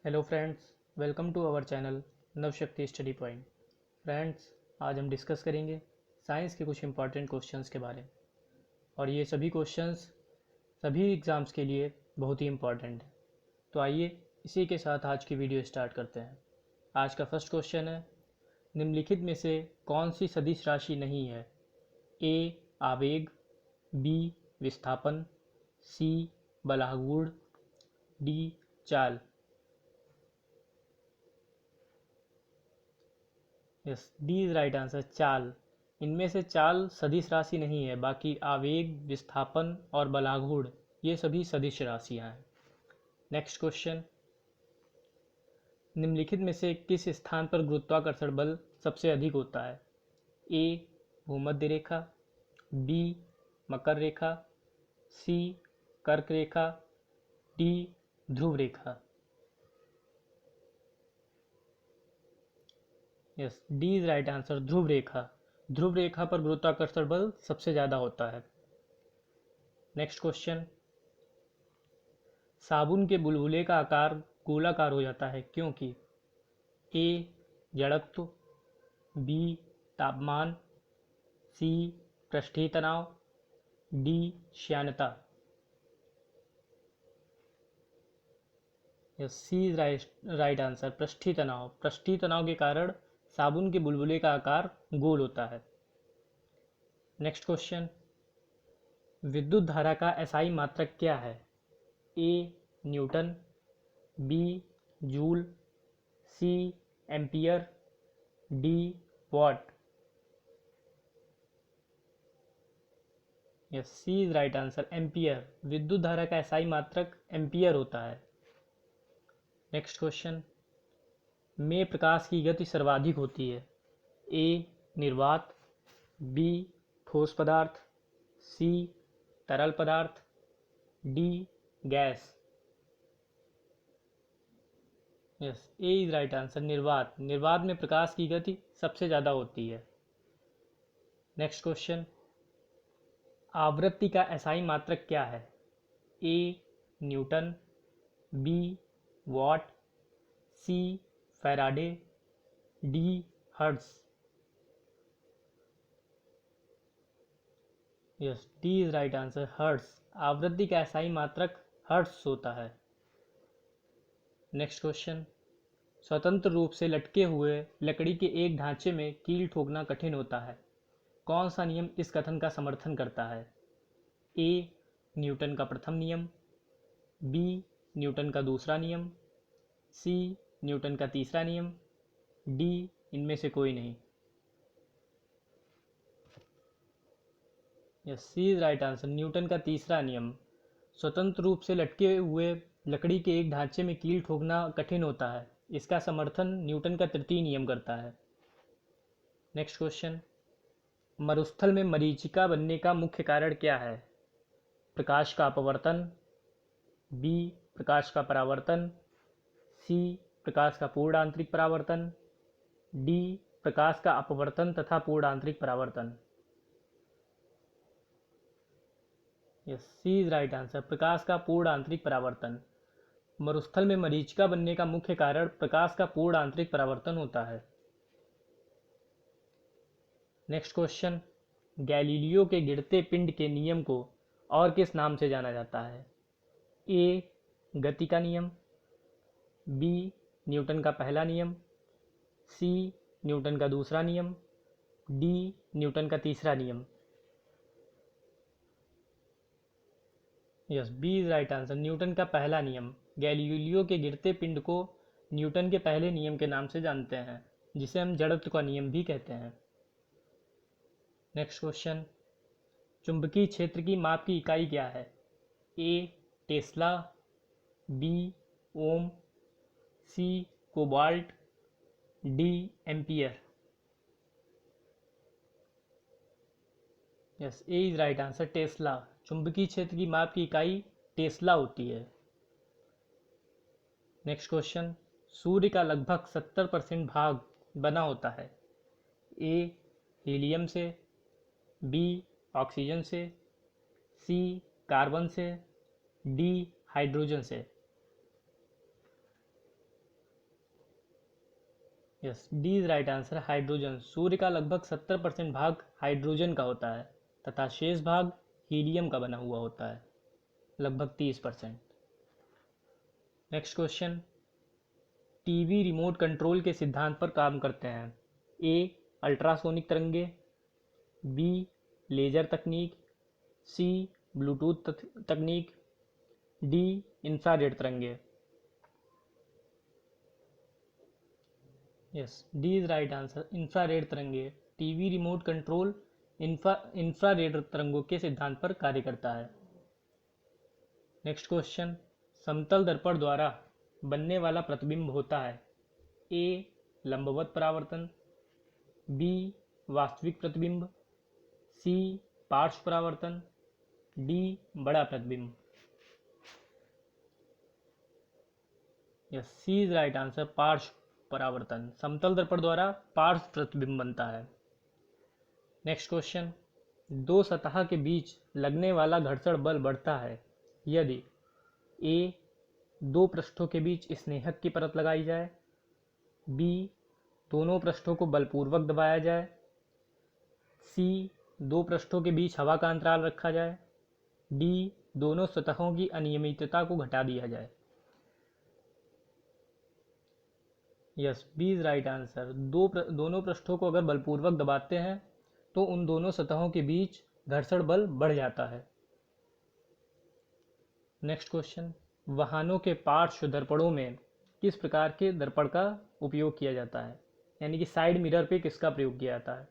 Hello friends, welcome to our channel Navshakti study point. Friends, आज हम discuss करेंगे science के कुछ इंपॉर्टेंट क्वेश्चंस के बारे में। और ये सभी क्वेश्चंस सभी एग्ज़ाम्स के लिए बहुत ही इम्पॉर्टेंट है। तो आइए इसी के साथ आज की वीडियो स्टार्ट करते हैं। आज का फर्स्ट क्वेश्चन है, निम्नलिखित में से कौन सी सदिश राशि नहीं है? ए आवेग, बी विस्थापन, सी बलागुड़, डी चाल। Yes, D is right answer, चाल। इनमें से चाल सदिश राशि नहीं है, बाकी आवेग, विस्थापन और बलाघूर्ण ये सभी सदिश राशियां हैं। नेक्स्ट क्वेश्चन, निम्नलिखित में से किस स्थान पर गुरुत्वाकर्षण बल सबसे अधिक होता है? ए भूमध्य रेखा, बी मकर रेखा, सी कर्क रेखा, डी ध्रुव रेखा। Yes, D is right answer, ध्रुव रेखा। ध्रुव रेखा पर गुरुत्वाकर्षण बल सबसे ज़्यादा होता है। नेक्स्ट क्वेश्चन, साबुन के बुलबुले का आकार गोलाकार हो जाता है क्योंकि? ए जड़त्व, बी तापमान, सी पृष्ठीय तनाव, डी श्यानता। Yes, C is right answer, पृष्ठीय तनाव। पृष्ठीय तनाव के कारण साबुन के बुलबुले का आकार गोल होता है। नेक्स्ट क्वेश्चन, विद्युत धारा का एसआई मात्रक क्या है? A newton, B joule, C ampere, D watt. Yes, C is right answer, ampere. विद्युत धारा का एसआई मात्रक एम्पियर होता है। नेक्स्ट क्वेश्चन, में प्रकाश की गति सर्वाधिक होती है? ए निर्वात, बी ठोस पदार्थ, सी तरल पदार्थ, D gas. Yes, A is right answer, निर्वात। निर्वात में प्रकाश की गति सबसे ज़्यादा होती है। नेक्स्ट क्वेश्चन, आवृत्ति का एसआई मात्रक क्या है? A newton, B watt, C faraday, D hertz. Yes, D is right answer, hertz. आवृत्ति का एसआई मात्रक हर्ट्ज होता है। नेक्स्ट क्वेश्चन, स्वतंत्र रूप से लटके हुए लकड़ी के एक ढांचे में कील ठोकना कठिन होता है। कौन सा नियम इस कथन का समर्थन करता है? ए न्यूटन का प्रथम नियम, बी न्यूटन का दूसरा नियम, सी न्यूटन का तीसरा नियम, डी इनमें से कोई नहीं। Yes, C is right answer, Newton का तीसरा नियम। स्वतंत्र रूप से लटके हुए लकड़ी के एक ढांचे में कील ठोकना कठिन होता है, इसका समर्थन न्यूटन का तृतीय नियम करता है। नेक्स्ट क्वेश्चन, मरुस्थल में मरीचिका बनने का मुख्य कारण क्या है? प्रकाश का अपवर्तन, बी प्रकाश का परावर्तन, सी प्रकाश का पूर्ण आंतरिक परावर्तन, डी प्रकाश का अपवर्तन तथा पूर्ण आंतरिक परावर्तन। Yes, C is right answer, प्रकाश का पूर्ण आंतरिक परावर्तन। मरुस्थल में मरीचिका बनने का मुख्य कारण प्रकाश का पूर्ण आंतरिक परावर्तन होता है। नेक्स्ट क्वेश्चन, गैलीलियो के गिरते पिंड के नियम को और किस नाम से जाना जाता है? ए गति का नियम, बी न्यूटन का पहला नियम, सी न्यूटन का दूसरा नियम, डी न्यूटन का तीसरा नियम। Yes, B is right answer, Newton का पहला नियम। गैलीलियो के गिरते पिंड को न्यूटन के पहले नियम के नाम से जानते हैं, जिसे हम जड़त्व का नियम भी कहते हैं। नेक्स्ट क्वेश्चन, चुंबकीय क्षेत्र की माप की इकाई क्या है? A tesla, B ohm, C cobalt, D ampere. Yes, A is right answer, tesla. चुंबकीय क्षेत्र की माप की इकाई टेस्ला होती है। नेक्स्ट क्वेश्चन, सूर्य का लगभग 70% भाग बना होता है? ए हीलियम से, बी ऑक्सीजन से, सी कार्बन से, डी हाइड्रोजन से। Yes, D is right answer. Hydrogen, सूर्य का लगभग 70% भाग हाइड्रोजन का होता है तथा शेष भाग हीलियम का बना हुआ होता है, लगभग 30%। Next question, TV remote control के सिद्धांत पर काम करते हैं। ए अल्ट्रासोनिक तरंगे, बी लेजर तकनीक, सी ब्लूटूथ तकनीक, डी इंफ्रारेड तरंगे। Yes, D is right answer. Infrared तरंगे, टीवी रिमोट कंट्रोल इंफ्रारेड तरंगों के सिद्धांत पर कार्य करता है। नेक्स्ट क्वेश्चन, समतल दर्पण द्वारा बनने वाला प्रतिबिंब होता है। ए लंबवत परावर्तन, बी वास्तविक प्रतिबिंब, सी पार्श्व परावर्तन, डी बड़ा प्रतिबिंब। Yes, C is right answer. पार्श्व परावर्तन, समतल दर्पण द्वारा पार्श्व प्रतिबिंब बनता है। नेक्स्ट क्वेश्चन, दो सतह के बीच लगने वाला घर्षण बल बढ़ता है यदि ए दो पृष्ठों के बीच स्नेहक की परत लगाई जाए, बी दोनों पृष्ठों को बलपूर्वक दबाया जाए, सी दो पृष्ठों के बीच हवा का अंतराल रखा जाए, डी दोनों सतहों की अनियमितता को घटा दिया जाए। Yes, B is right answer. दोनों पृष्ठों को अगर बलपूर्वक दबाते हैं तो उन दोनों सतहों के बीच घर्षण बल बढ़ जाता है। नेक्स्ट क्वेश्चन, वाहनों के पार्श्व दर्पणों में किस प्रकार के दर्पण का उपयोग किया जाता है, यानी कि साइड मिरर पे किसका प्रयोग किया जाता है।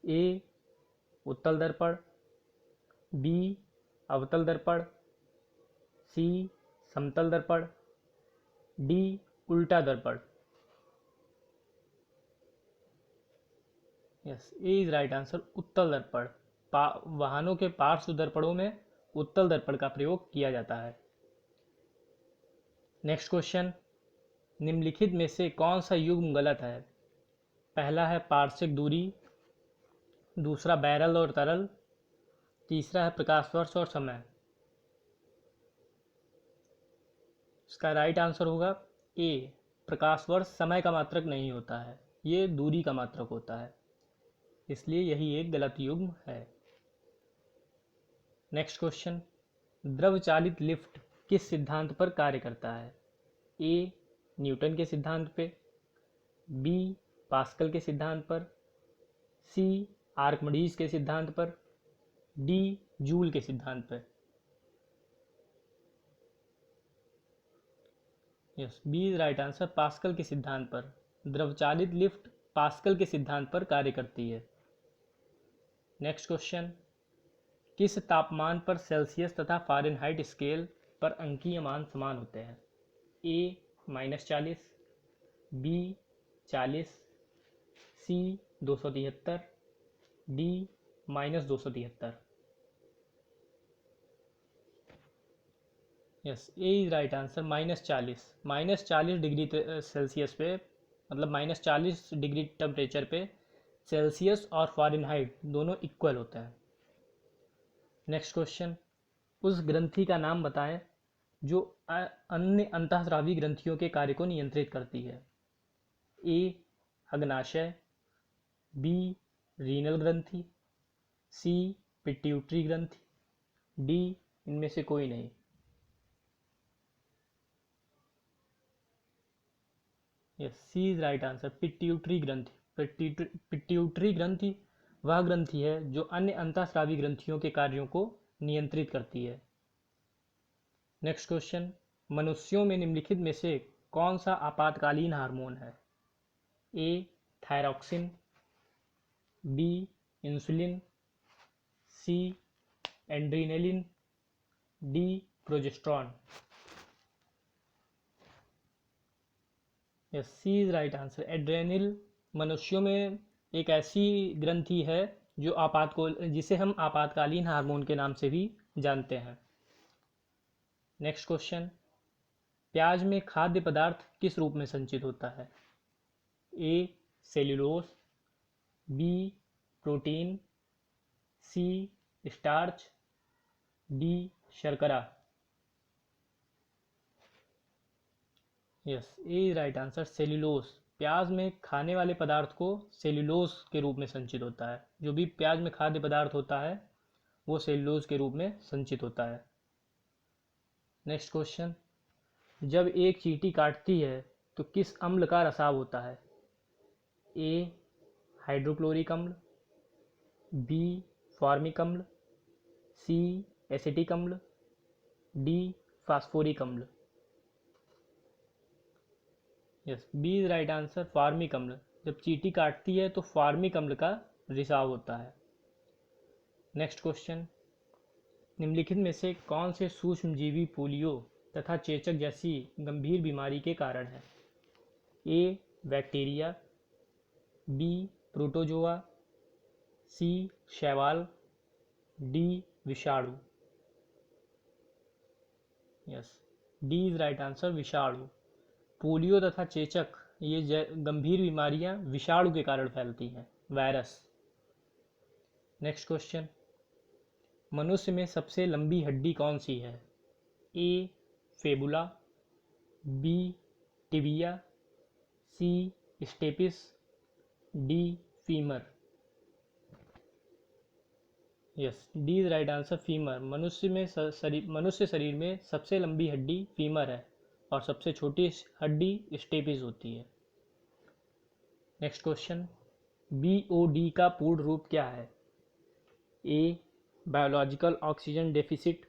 ए उत्तल दर्पण, बी अवतल दर्पण, सी समतल दर्पण, डी उल्टा दर्पण। Yes, A is right answer. उत्तल दर्पण, वाहनों के पार्श्व दर्पणों में उत्तल दर्पण का प्रयोग किया जाता है। नेक्स्ट क्वेश्चन, निम्नलिखित में से कौन सा युग्म गलत है। पहला है पार्श्विक दूरी, दूसरा बैरल और तरल, तीसरा है प्रकाश वर्ष और समय। इसका राइट आंसर होगा ए प्रकाश वर्ष। समय का मात्रक नहीं होता है, ये दूरी का मात्रक होता है, इसलिए यही एक गलत युग्म है। नेक्स्ट क्वेश्चन, द्रव चालित लिफ्ट किस सिद्धांत पर कार्य करता है। ए न्यूटन के सिद्धांत पे, बी पास्कल के सिद्धांत पर, सी आर्कमिडीज के सिद्धांत पर, डी जूल के सिद्धांत पर। Yes, B is right answer. Pascal के सिद्धांत पर। द्रवचालित लिफ्ट पास्कल के सिद्धांत पर कार्य करती है। नेक्स्ट क्वेश्चन, किस तापमान पर सेल्सियस तथा फ़ारेनहाइट स्केल पर अंकीय मान समान होते हैं। A -40, B 40, C 273, D -273। Yes, A is right answer. -40 degree Celsius पे, मतलब -40 डिग्री टेम्परेचर पे सेल्सियस और फ़ारेनहाइट दोनों इक्वल होते हैं। नेक्स्ट क्वेश्चन, उस ग्रंथि का नाम बताएं जो अन्य अंतःस्रावी ग्रंथियों के कार्य को नियंत्रित करती है। ए अग्नाशय, बी रीनल ग्रंथि, सी पिट्यूटरी ग्रंथि, डी इनमें से कोई नहीं। Yes, C is right answer. Pituitary ग्रंथि। पिट्यूटरी ग्रंथि वह ग्रंथि है जो अन्य अंतःस्रावी ग्रंथियों के कार्यों को नियंत्रित करती है। नेक्स्ट क्वेश्चन, मनुष्यों में निम्नलिखित में से कौन सा आपातकालीन हार्मोन है। A thyroxine, B insulin, C adrenaline, D progesterone. Yes, C is right answer. Adrenal मनुष्यों में एक ऐसी ग्रंथि है जो जिसे हम आपातकालीन हार्मोन के नाम से भी जानते हैं। नेक्स्ट क्वेश्चन, प्याज में खाद्य पदार्थ किस रूप में संचित होता है। ए सेल्यूलोज, बी प्रोटीन, सी स्टार्च, डी शर्करा। यस, ए राइट आंसर। सेल्यूलोज प्याज में खाने वाले पदार्थ को सेल्यूलोज के रूप में संचित होता है। जो भी प्याज में खाद्य पदार्थ होता है वो सेल्यूलोज के रूप में संचित होता है। नेक्स्ट क्वेश्चन, जब एक चींटी काटती है तो किस अम्ल का रसाव होता है? ए हाइड्रोक्लोरिक अम्ल, बी फॉर्मिक अम्ल, सी एसिटिक अम्ल, डी फास्फोरिक अम्ल। Yes, B is right answer, formic अम्ल। जब चींटी काटती है तो फॉर्मिक अम्ल का रिसाव होता है। नेक्स्ट क्वेश्चन, निम्नलिखित में से कौन से सूक्ष्मजीवी पोलियो तथा चेचक जैसी गंभीर बीमारी के कारण है? ए बैक्टीरिया, बी प्रोटोजोआ, सी शैवाल, डी विषाणु। Yes, D is right answer, विषाणु। पोलियो तथा चेचक ये गंभीर बीमारियां विषाणु के कारण फैलती हैं, वायरस। नेक्स्ट क्वेश्चन, मनुष्य में सबसे लंबी हड्डी कौन सी है? A fibula, B tibia, C stapes, D femur. Yes, D is right answer, femur. मनुष्य शरीर में सबसे लंबी हड्डी फीमर है और सबसे छोटी हड्डी स्टेपिस होती है। नेक्स्ट क्वेश्चन, BOD का पूर्ण रूप क्या है? A biological oxygen deficit,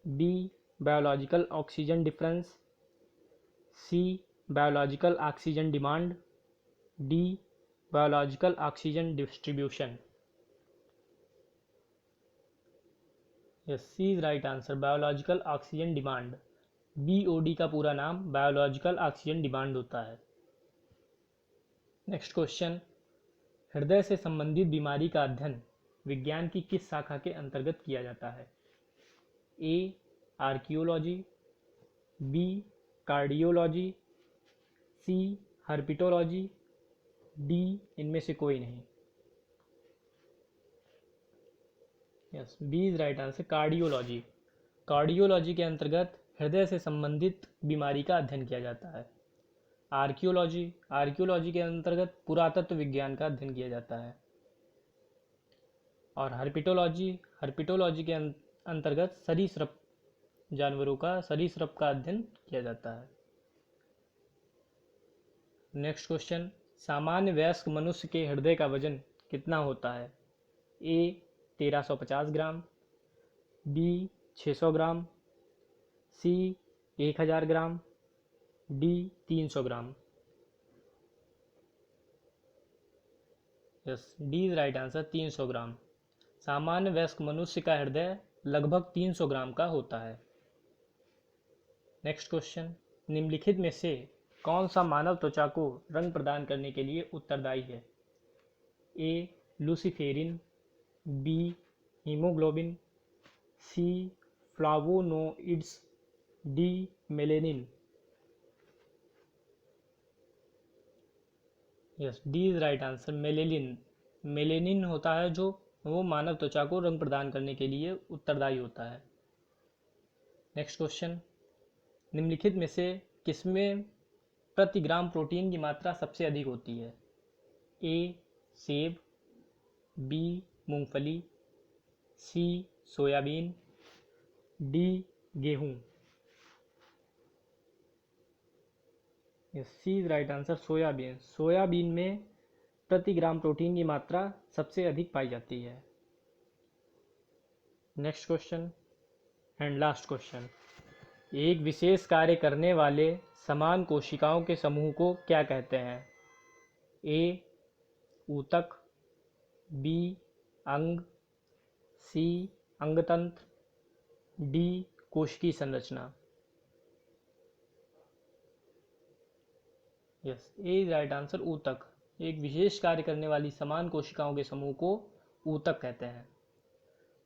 B biological oxygen difference, C biological oxygen demand, D biological oxygen distribution. Yes, C is right answer, biological oxygen demand. BOD का पूरा नाम बायोलॉजिकल ऑक्सीजन डिमांड होता है। नेक्स्ट क्वेश्चन, हृदय से संबंधित बीमारी का अध्ययन विज्ञान की किस शाखा के अंतर्गत किया जाता है? A archaeology, B cardiology, C herpetology, D इनमें से कोई नहीं। Yes, B is right answer, cardiology. Cardiology के अंतर्गत हृदय से संबंधित बीमारी का अध्ययन किया जाता है। आर्कियोलॉजी के अंतर्गत पुरातत्व विज्ञान का अध्ययन किया जाता है। और हर्पिटोलॉजी के अंतर्गत सरीसृप जानवरों का सरीसृप का अध्ययन किया जाता है। नेक्स्ट क्वेश्चन, सामान्य वयस्क मनुष्य के हृदय का वजन कितना होता है? A 1350 gram, B 600 gram, C 1000 gram, D 300 gram. Yes, D is right answer, 300 gram. सामान्य वयस्क मनुष्य का हृदय लगभग 300 ग्राम का होता है। नेक्स्ट क्वेश्चन, निम्नलिखित में से कौन सा मानव त्वचा को रंग प्रदान करने के लिए उत्तरदायी है? A luciferin, B haemoglobin, C flavonoids, D melanin. Yes, D is right answer, melanin. Melanin होता है जो वो मानव त्वचा को रंग प्रदान करने के लिए उत्तरदायी होता है। नेक्स्ट क्वेश्चन, निम्नलिखित में से किसमें प्रति ग्राम प्रोटीन की मात्रा सबसे अधिक होती है? ए सेब, बी मूंगफली, सी सोयाबीन, डी गेहूं। Yes, C is right answer, soybean. Soybean में प्रति ग्राम प्रोटीन की मात्रा सबसे अधिक पाई जाती है। Next question and last question, एक विशेष कार्य करने वाले समान कोशिकाओं के समूह को क्या कहते हैं? ए ऊतक, बी अंग, सी अंगतंत्र, डी कोशिकीय संरचना। Yes, A is right answer, ऊतक। एक विशेष कार्य करने वाली समान कोशिकाओं के समूह को ऊतक कहते हैं।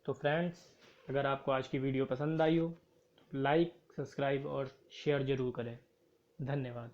तो फ्रेंड्स, अगर आपको आज की वीडियो पसंद आई हो तो लाइक, सब्सक्राइब और शेयर ज़रूर करें। धन्यवाद।